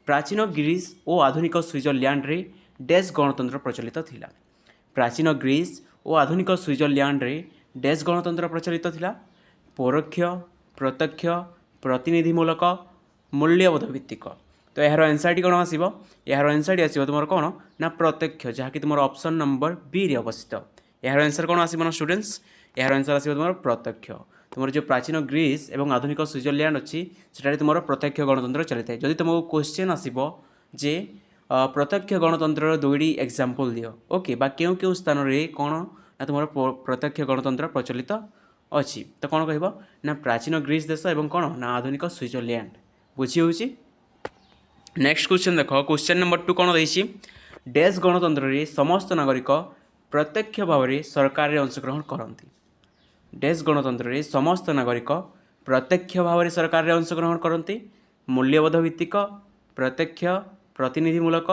प्राचीन ग्रीस और आधुनिक स्विट्जरलैंड रे डैश गणतंत्र प्रचलित थिला। प्राचीन ग्रीस और आधुनिक स्विट्जरलैंड रे डैश गणतंत्र प्रचलित थिला। परोक्ष, प्रत्यक्ष, प्रतिनिधिमूलक, मूल्यबोध भित्तिक। तो यार आंसर कौन आसो? यार आंसर आसो तुम कौन ना प्रत्यक्ष, जहाँकि तुम ऑप्शन नंबर बी रे अवस्थित। यार आंसर कौन आसो स्टूडेंट्स? यार आंसर आसो तुम प्रत्यक्ष। तुम जो प्राचीन ग्रीस और आधुनिक स्विट्जरलैंड अच्छी से तुम प्रत्यक्ष गणतंत्र चली था। जदि तुमको क्वेश्चन आसो जे प्रत्यक्ष गणतंत्र दुईटी एग्जांपल दियो, ओके, बा क्यों क्यों स्थान में कौन ना तुम प्रत्यक्ष गणतंत्र प्रचलित अच्छी, तो कौन कह ना प्राचीन ग्रीस देश और कौन ना आधुनिक स्विट्जरलैंड। बुझी हो? नेक्स्ट क्वेश्चन देख, क्वेश्चन नंबर 2 कौन देछि? डैश गणतंत्र रे समस्त नागरिक प्रत्यक्ष भाव में सरकार रे अंशग्रहण करती। डैश गणतंत्र रे समस्त नागरिक प्रत्यक्ष भाव में सरकार रे अंशग्रहण करती। मूल्यबोध भित्तिक, प्रत्यक्ष, प्रतिनिधिमूलक,